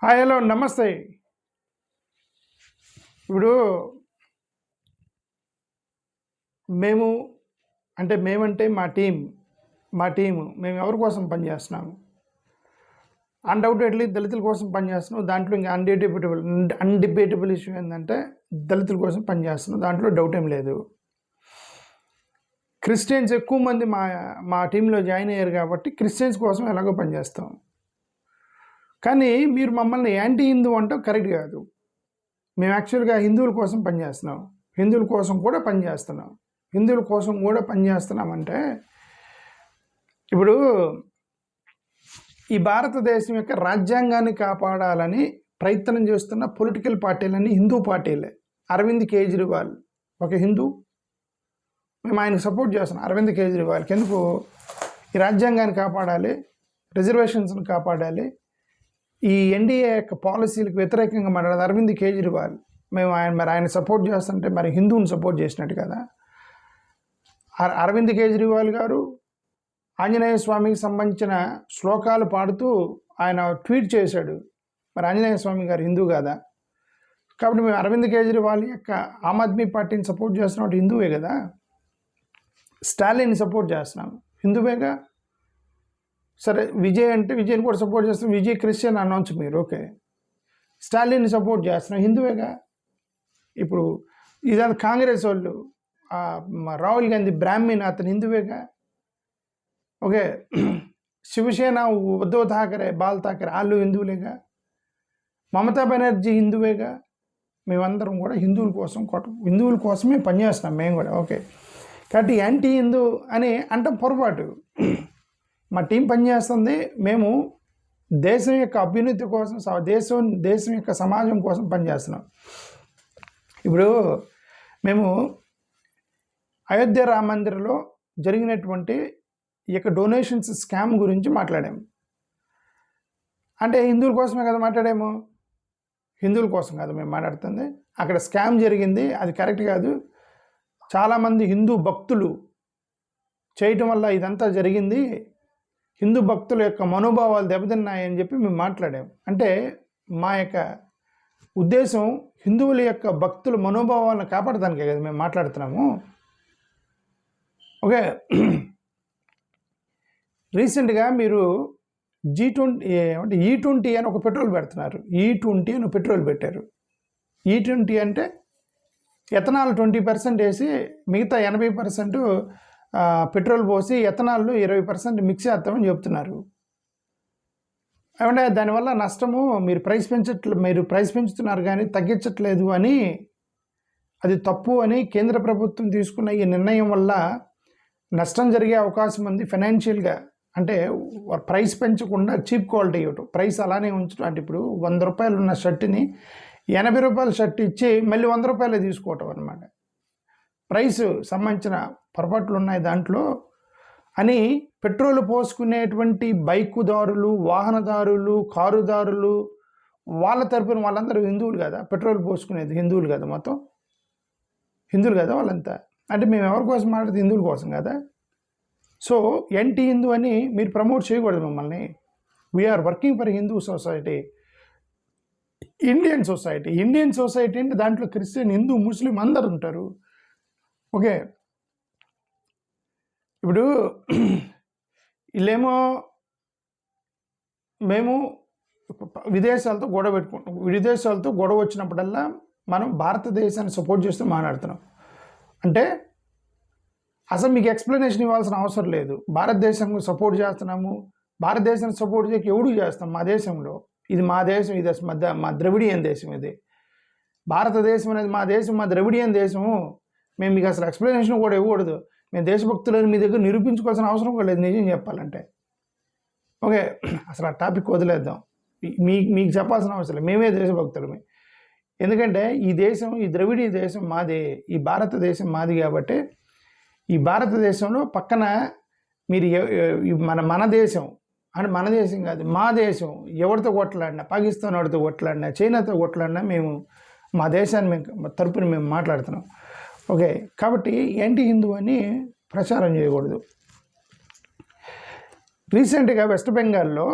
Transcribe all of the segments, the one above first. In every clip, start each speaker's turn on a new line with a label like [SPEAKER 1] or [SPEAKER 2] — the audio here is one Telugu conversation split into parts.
[SPEAKER 1] హాయ్, హలో, నమస్తే. ఇప్పుడు మేము మేమంటే మా టీము మేము ఎవరి కోసం పనిచేస్తున్నాము? అన్డౌటెడ్లీ దళితుల కోసం పనిచేస్తున్నాం. దాంట్లో ఇంకా అన్డిబేటబుల్ ఇష్యూ ఏంటంటే దళితుల కోసం పనిచేస్తున్నాం. దాంట్లో డౌట్ ఏం లేదు. క్రిస్టియన్స్ ఎక్కువ మంది మా టీంలో జాయిన్ అయ్యారు కాబట్టి క్రిస్టియన్స్ కోసం ఎలాగో పనిచేస్తాం. కానీ మీరు మమ్మల్ని యాంటీ హిందూ అంటే కరెక్ట్ కాదు. మేము యాక్చువల్గా హిందువుల కోసం పనిచేస్తున్నాం. హిందువుల కోసం కూడా పనిచేస్తున్నామంటే ఇప్పుడు ఈ భారతదేశం యొక్క రాజ్యాంగాన్ని కాపాడాలని ప్రయత్నం చేస్తున్న పొలిటికల్ పార్టీలన్నీ హిందూ పార్టీలే. అరవింద్ కేజ్రీవాల్ ఒక హిందూ, మేము ఆయనకు సపోర్ట్ చేస్తున్నాం. అరవింద్ కేజ్రీవాల్కి ఎందుకు ఈ రాజ్యాంగాన్ని కాపాడాలి, రిజర్వేషన్స్ని కాపాడాలి, ఈ ఎన్డీఏ యొక్క పాలసీలకు వ్యతిరేకంగా మాట్లాడేది అరవింద్ కేజ్రీవాల్. మేము ఆయన సపోర్ట్ చేస్తుంటే మరి హిందువుని సపోర్ట్ చేసినట్టు కదా. అరవింద్ కేజ్రీవాల్ గారు ఆంజనేయ స్వామికి సంబంధించిన శ్లోకాలు పాడుతూ ఆయన ట్వీట్ చేశాడు. మరి ఆంజనేయ స్వామి గారు హిందూ కాదా? కాబట్టి మేము అరవింద్ కేజ్రీవాల్ యొక్క ఆమ్ ఆద్మీ పార్టీని సపోర్ట్ చేస్తున్నాం, హిందువే కదా. స్టాలిన్ని సపోర్ట్ చేస్తున్నాం, హిందువేగా. సరే, విజయ్ని కూడా సపోర్ట్ చేస్తున్నాం. విజయ్ క్రిస్టియన్ అనొచ్చు మీరు, ఓకే. స్టాలిన్ని సపోర్ట్ చేస్తున్నాం, హిందువేగా. ఇప్పుడు ఇదంతా కాంగ్రెస్ వాళ్ళు, రాహుల్ గాంధీ బ్రాహ్మణ్, అతను హిందువేగా, ఓకే. శివసేన ఉద్ధవ్ ఠాకరే, బాల్ ఠాకరే, వాళ్ళు హిందువులేగా. మమతా బెనర్జీ హిందువేగా. మేమందరం కూడా హిందువుల కోసమే పనిచేస్తున్నాం మేము కూడా, ఓకే. కాబట్టి యాంటీ హిందూ అని అంటాం పొరపాటు. మా టీం పనిచేస్తుంది. మేము దేశం యొక్క అభ్యున్నతి కోసం, దేశం యొక్క సమాజం కోసం పనిచేస్తున్నాం. ఇప్పుడు మేము అయోధ్య రామ మందిరంలో జరిగినటువంటి ఈ యొక్క డొనేషన్స్ స్కామ్ గురించి మాట్లాడాము. అంటే హిందువుల కోసమే కదా మాట్లాడాము, హిందువుల కోసం కాదు మేము మాట్లాడుతుంది. అక్కడ స్కామ్ జరిగింది, అది కరెక్ట్ కాదు. చాలామంది హిందూ భక్తులు చేయటం వల్ల ఇదంతా జరిగింది, హిందూ భక్తుల యొక్క మనోభావాలు దెబ్బతిన్నాయని చెప్పి మేము మాట్లాడాము. అంటే మా యొక్క ఉద్దేశం హిందువుల యొక్క భక్తుల మనోభావాలను కాపాడటానికే కదా మేము మాట్లాడుతున్నాము, ఓకే. రీసెంట్గా మీరు E20 అని ఒక పెట్రోల్ పెడుతున్నారు. E20 అని పెట్రోల్ పెట్టారు. E20 అంటే ఎథనాల్ 20% వేసి మిగతా 80% పెట్రోల్ పోసి ఎథనాల్లో 20% మిక్స్ చేస్తామని చెప్తున్నారు. ఏమంటే దానివల్ల నష్టము, మీరు ప్రైస్ పెంచుతున్నారు కానీ తగ్గించట్లేదు అని, అది తప్పు అని కేంద్ర ప్రభుత్వం తీసుకున్న ఈ నిర్ణయం వల్ల నష్టం జరిగే అవకాశం ఉంది ఫైనాన్షియల్గా. అంటే ప్రైస్ పెంచకుండా చీప్ క్వాలిటీ ఇవ్వటం, ప్రైస్ అలానే ఉంచడం. అంటే ఇప్పుడు 100 రూపాయలు ఉన్న షర్ట్ని 80 రూపాయల షర్ట్ ఇచ్చి మళ్ళీ 100 రూపాయలే తీసుకోవటం అనమాట. ప్రైస్ సంబంధించిన పొరపాట్లు ఉన్నాయి దాంట్లో అని పెట్రోల్ పోసుకునేటువంటి బైకుదారులు, వాహనదారులు, కారుదారులు, వాళ్ళ తరపున వాళ్ళందరూ హిందువులు కదా. పెట్రోల్ పోసుకునేది హిందువులు కదా, మొత్తం హిందువులు కదా వాళ్ళంతా. అంటే మేము ఎవరి కోసం మాట్లాడితే హిందువుల కోసం కదా. సో యాంటీ హిందూ అని మీరు ప్రమోట్ చేయకూడదు మమ్మల్ని. We're working for Hindu society, Indian society అంటే దాంట్లో క్రిస్టియన్, హిందూ, ముస్లిం అందరు ఉంటారు, ఓకే. ఇప్పుడు వీళ్ళేమో మేము విదేశాలతో గొడవ వచ్చినప్పుడల్లా మనం భారతదేశాన్ని సపోర్ట్ చేస్తూ మాట్లాడుతున్నాం. అంటే అసలు మీకు ఎక్స్ప్లెనేషన్ ఇవ్వాల్సిన అవసరం లేదు. భారతదేశం సపోర్ట్ చేస్తున్నాము, భారతదేశాన్ని సపోర్ట్ చేయక ఎవడు చేస్తాం మా దేశంలో. ఇది మా దేశం, ఇది మా ద్రవిడియన్ దేశం. ఇది భారతదేశం అనేది మా దేశం, మా ద్రవిడియన్ దేశము. మేము మీకు అసలు ఎక్స్ప్లెనేషన్ కూడా ఇవ్వకూడదు. మేము దేశభక్తులని మీ దగ్గర నిరూపించుకోవాల్సిన అవసరం కూడా లేదు, నిజం చెప్పాలంటే, ఓకే. అసలు ఆ టాపిక్ వదిలేద్దాం. మీకు చెప్పాల్సిన అవసరం లేదు, మేమే దేశభక్తులమే. ఎందుకంటే ఈ దేశం, ఈ ద్రవిడీయ దేశం మాదే, ఈ భారతదేశం మాది. కాబట్టి ఈ భారతదేశంలో పక్కన మీరు మన దేశం అని, మన దేశం కాదు మా దేశం, ఎవరితో కొట్లాడినా, పాకిస్తాన్ వాడితో కొట్లాడినా, చైనాతో కొట్లాడినా మేము మా దేశాన్ని తరపున మేము మాట్లాడుతున్నాం, ఓకే. కాబట్టి యాంటీ హిందూ అని ప్రచారం చేయకూడదు. రీసెంట్గా వెస్ట్ బెంగాల్లో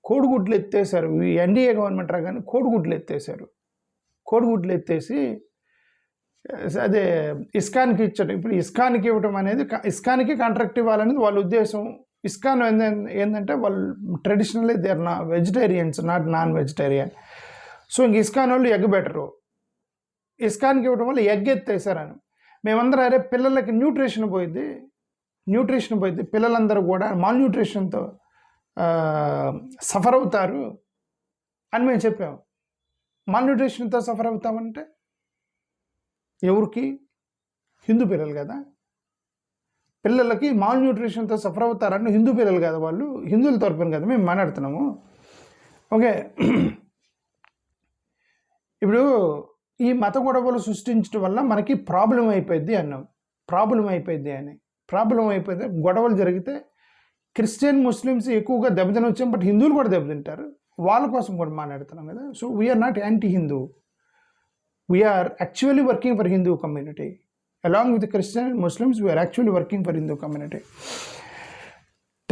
[SPEAKER 1] కోడిగుడ్లు ఎత్తేసారు. ఈ ఎన్డీఏ గవర్నమెంట్ రాగానే కోడిగుడ్లు ఎత్తేసారు. కోడిగుడ్లు ఎత్తేసి అదే ఇస్కాన్కి ఇచ్చారు. ఇప్పుడు ఇస్కాన్కి ఇవ్వటం అనేది ఇస్కాన్కి కాంట్రాక్ట్ ఇవ్వాలనేది వాళ్ళ ఉద్దేశం. ఇస్కాన్ ఏంటంటే వాళ్ళు traditionally they are vegetarians, not non vegetarian. So ఇంక ఇస్కాన్ వాళ్ళు ఎగ్ బెటరు. ఇస్కాన్కి ఇవ్వడం వల్ల ఎగ్ ఎత్తేసారని మేమందరం అరే పిల్లలకి న్యూట్రిషన్ పోయింది, పిల్లలందరూ కూడా మాల్ న్యూట్రిషన్తో సఫర్ అవుతారు అని మేము చెప్పాము. మాల్ న్యూట్రిషన్తో సఫర్ అవుతామంటే ఎవరికి? హిందూ పిల్లలు కదా. పిల్లలకి మాల్ న్యూట్రిషన్తో సఫర్ అవుతారని హిందూ పిల్లలు కదా, వాళ్ళు హిందువుల తరపున కదా మేము మాట్లాడుతున్నాము. ఓకే, ఇప్పుడు ఈ మత గొడవలు సృష్టించడం వల్ల మనకి ప్రాబ్లం అయిపోయింది అన్నాం. ప్రాబ్లం అయిపోయింది గొడవలు జరిగితే క్రిస్టియన్ ముస్లిమ్స్ ఎక్కువగా దెబ్బతిని వచ్చాం, బట్ హిందువులు కూడా దెబ్బతింటారు. వాళ్ళ కోసం కూడా మాట్లాడుతున్నాం కదా. So we're not anti Hindu, we're actually working for Hindu community. Along with Christian and Muslims we're actually working for Hindu community.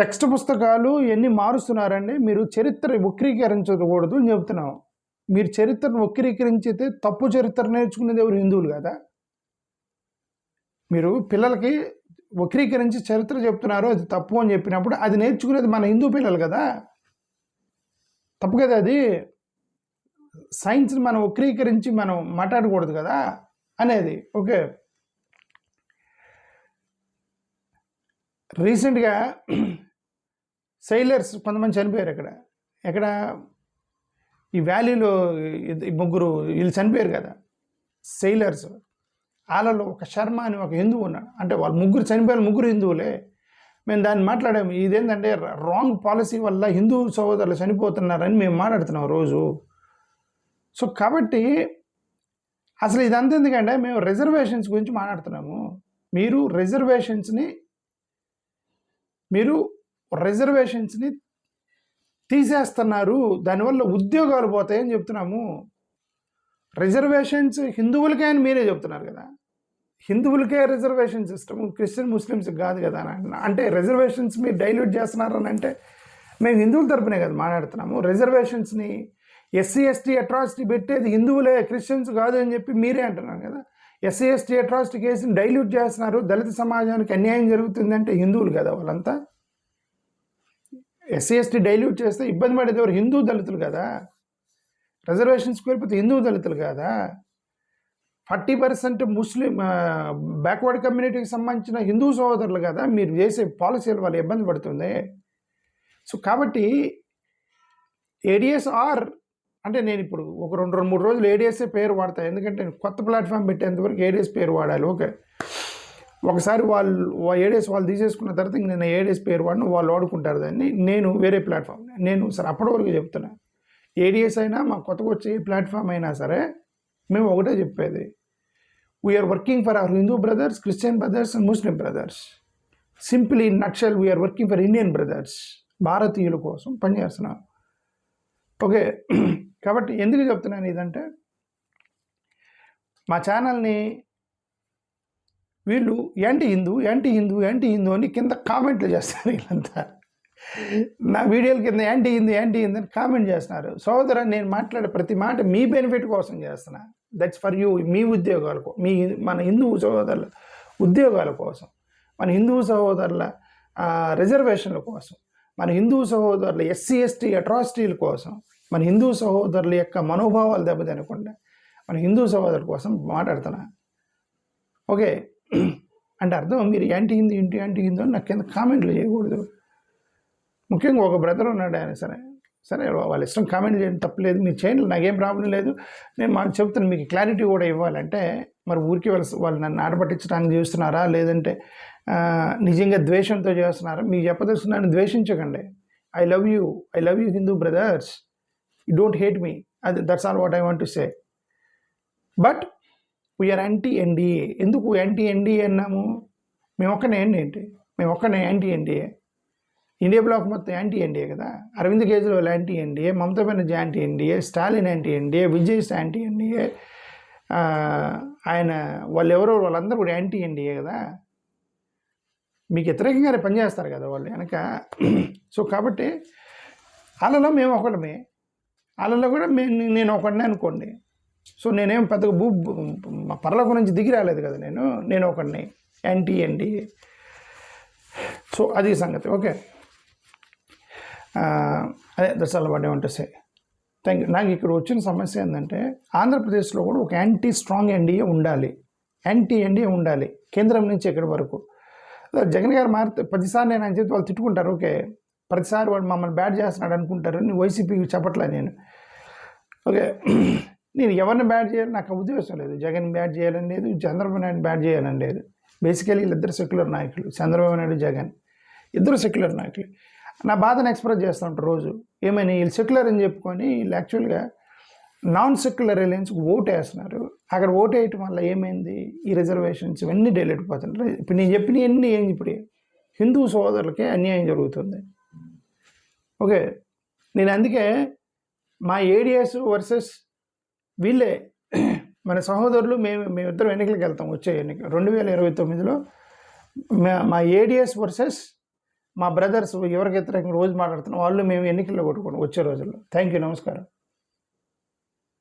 [SPEAKER 1] Text పుస్తకాలు ఎన్ని మారుస్తున్నారండి, మీరు చరిత్ర వక్రీకరించకూడదు అని చెబుతున్నాం. మీరు చరిత్రను వక్రీకరించితే తప్పు చరిత్ర నేర్చుకునేది ఎవరు? హిందువులు కదా. మీరు పిల్లలకి వక్రీకరించి చరిత్ర చెప్తున్నారు, అది తప్పు అని చెప్పినప్పుడు అది నేర్చుకునేది మన హిందూ పిల్లలు కదా. తప్పు కదా అది. సైన్స్ని మనం వక్రీకరించి మనం మాట్లాడకూడదు కదా అనేది. ఓకే, రీసెంట్గా సైలర్స్ కొంతమంది చనిపోయారు. ఎక్కడ ఈ వ్యాలీలో ముగ్గురు వీళ్ళు చనిపోయారు కదా సెయిలర్స్. వాళ్ళలో ఒక శర్మ అని ఒక హిందువు ఉన్నాడు. అంటే వాళ్ళు ముగ్గురు చనిపోయిన ముగ్గురు హిందువులే. మేము దాన్ని మాట్లాడాము. ఇదేంటంటే రాంగ్ పాలసీ వల్ల హిందూ సోదరులు చనిపోతున్నారని మేము మాట్లాడుతున్నాం రోజు. సో కాబట్టి అసలు ఇదంతా ఎందుకంటే మేము రిజర్వేషన్స్ గురించి మాట్లాడుతున్నాము. మీరు రిజర్వేషన్స్ని తీసేస్తున్నారు, దానివల్ల ఉద్యోగాలు పోతాయని చెప్తున్నాము. రిజర్వేషన్స్ హిందువులకే అని మీరే చెప్తున్నారు కదా. హిందువులకే రిజర్వేషన్ సిస్టమ్, క్రిస్టియన్ ముస్లిమ్స్కి కాదు కదా అని అంటే రిజర్వేషన్స్ మీరు డైల్యూట్ చేస్తున్నారని అంటే మేము హిందువుల తరపునే కదా మాట్లాడుతున్నాము. రిజర్వేషన్స్ని ఎస్సీ ఎస్టీ అట్రాసిటీ పెట్టేది హిందువులే, క్రిస్టియన్స్ కాదు అని చెప్పి మీరే అంటున్నారు కదా. ఎస్సీ ఎస్టీ అట్రాసిటీ కేసుని డైల్యూట్ చేస్తున్నారు, దళిత సమాజానికి అన్యాయం జరుగుతుందంటే హిందువులు కదా వాళ్ళంతా. ఎస్సీ ఎస్టీ డైల్యూట్ చేస్తే ఇబ్బంది పడేది ఎవరు? హిందూ దళితులు కదా. రిజర్వేషన్స్ కోల్పోతే హిందూ దళితులు కదా. 40% ముస్లిం బ్యాక్వర్డ్ కమ్యూనిటీకి సంబంధించిన హిందూ సోదరులు కదా. మీరు చేసే పాలసీల వల్ల ఇబ్బంది పడుతుంది. సో కాబట్టి ఏడిఎస్ ఆర్ అంటే నేను ఇప్పుడు ఒక 2-3 రోజులు ఏడిఎస్ఏ పేరు వాడతాను, ఎందుకంటే కొత్త ప్లాట్ఫామ్ పెట్టేంతవరకు ఏడిఎస్ పేరు వాడాలి. ఓకే, ఒకసారి ఏడిఎస్ వాళ్ళు తీసేసుకున్న తర్వాత ఇంక నేను ఏడిఎస్ పేరు వాడిన వాళ్ళు వాడుకుంటారు దాన్ని. నేను వేరే ప్లాట్ఫామ్ సరే అప్పటి వరకు చెప్తున్నాను. ఏడిఎస్ అయినా మా కొత్తగా వచ్చే ప్లాట్ఫామ్ అయినా సరే మేము ఒకటే చెప్పేది, we're working for our Hindu brothers, Christian brothers and Muslim brothers. Simply in nutshell we're working for Indian brothers, భారతీయుల కోసం పనిచేస్తున్నాం. ఓకే, కాబట్టి ఎందుకు చెప్తున్నాను ఇదంటే మా ఛానల్ని వీళ్ళు యాంటీ హిందూ అని కింద కామెంట్లు చేస్తారు. వీళ్ళంతా నా వీడియోల కింద యాంటీ హిందూ అని కామెంట్ చేస్తున్నారు. సోదరా, నేను మాట్లాడే ప్రతి మాట మీ బెనిఫిట్ కోసం చేస్తున్నా. దట్స్ ఫర్ యూ, మీ ఉద్యోగాలకు, మన హిందూ సహోదరుల ఉద్యోగాల కోసం, మన హిందూ సహోదరుల రిజర్వేషన్ల కోసం, మన హిందూ సహోదరుల ఎస్సీ ఎస్టీ అట్రాసిటీల కోసం, మన హిందూ సహోదరుల యొక్క మనోభావాలు దెబ్బతినకుండా మన హిందూ సహోదరుల కోసం మాట్లాడుతున్నా. ఓకే, అంటే అర్థం మీరు యాంటీ హిందూ అని నాకు కింద కామెంట్లు చేయకూడదు. ముఖ్యంగా ఒక బ్రదర్ ఉన్నాడు, ఆయన సరే వాళ్ళ ఇష్టం, కామెంట్ చేయడం తప్పలేదు, మీరు చేయండి, నాకేం ప్రాబ్లం లేదు. నేను మాకు చెప్తాను, మీకు క్లారిటీ కూడా ఇవ్వాలంటే మరి ఊరికి వాళ్ళు నన్ను ఆడపట్టించడానికి చేస్తున్నారా, లేదంటే నిజంగా ద్వేషంతో చేస్తున్నారా? మీకు చెప్పదలుచుకున్నాను, ద్వేషించకండి. I love you Hindu brothers, you don't hate me, that's all what I want to say. But we are anti NDA. ఎందుకు యాంటీ ఎన్డీఏ అన్నాము? మేము ఒక్కనే యాంటీ ఎన్డీఏ. ఇండియా బ్లాక్ మొత్తం యాంటీ ఎన్డీఏ కదా. Arvind Kejriwal anti NDA, Mamata Banerjee anti NDA, Stalin anti NDA, Vijay anti NDA, ఆయన వాళ్ళందరూ కూడా యాంటీ ఎన్డీఏ కదా. మీకు వ్యతిరేకంగానే పనిచేస్తారు కదా వాళ్ళు వెనక. సో కాబట్టి వాళ్ళలో మేము ఒకళ్ళమే, వాళ్ళలో కూడా నేను ఒకడినే అనుకోండి. సో నేనేం పెద్దగా పరలోకం నుంచి దిగి రాలేదు కదా, నేను ఒకడిని ఎన్టీఏ. సో అది సంగతి. ఓకే, అదే that's all what I want to say. Thank you. నాకు ఇక్కడ వచ్చిన సమస్య ఏంటంటే ఆంధ్రప్రదేశ్లో కూడా ఒక స్ట్రాంగ్ ఎన్డీఏ ఉండాలి, ఎన్డీఏ ఉండాలి కేంద్రం నుంచి ఎక్కడి వరకు. జగన్ గారు మారితే ప్రతిసారి నేను అని చెప్పి వాళ్ళు తిట్టుకుంటారు. ఓకే, ప్రతిసారి వాడు మమ్మల్ని బ్యాడ్ చేస్తున్నాడు అనుకుంటారు. వైసీపీకి చెప్పట్లే నేను. ఓకే, నేను ఎవరిని బ్యాడ్ చేయాలి నాకు ఉద్దేశం లేదు. జగన్ బ్యాడ్ చేయాలని లేదు, చంద్రబాబు నాయుడు బ్యాడ్ చేయాలని లేదు. బేసికలీ వీళ్ళిద్దరు సెక్యులర్ నాయకులు, చంద్రబాబు నాయుడు జగన్ ఇద్దరు సెక్యులర్ నాయకులు. నా బాధను ఎక్స్ప్రెస్ చేస్తూ ఉంటారు రోజు. ఏమైనా వీళ్ళు సెక్యులర్ అని చెప్పుకొని వీళ్ళు యాక్చువల్గా నాన్ సెక్యులర్ ఎలయన్స్కి ఓటు వేస్తున్నారు. అక్కడ ఓటు వేయటం వల్ల ఏమైంది, ఈ రిజర్వేషన్స్ ఇవన్నీ డైలెట్ పోతుంటారు. ఇప్పుడు నేను చెప్పినవన్నీ ఏం ఇప్పుడు హిందూ సోదరులకే అన్యాయం జరుగుతుంది. ఓకే, నేను అందుకే మా ఏడిఎస్ వర్సెస్ వీళ్ళే మన సహోదరులు మేమిద్దరం ఎన్నికలకు వెళ్తాం. వచ్చే ఎన్నిక 2029లో మా ఏడిఎస్ వర్సెస్ మా బ్రదర్స్ ఎవరికి వ్యతిరేకంగా రోజు మాట్లాడుతున్నాం, వాళ్ళు మేము ఎన్నికల్లో కొట్టుకోండి వచ్చే రోజుల్లో. థ్యాంక్ యూ, నమస్కారం.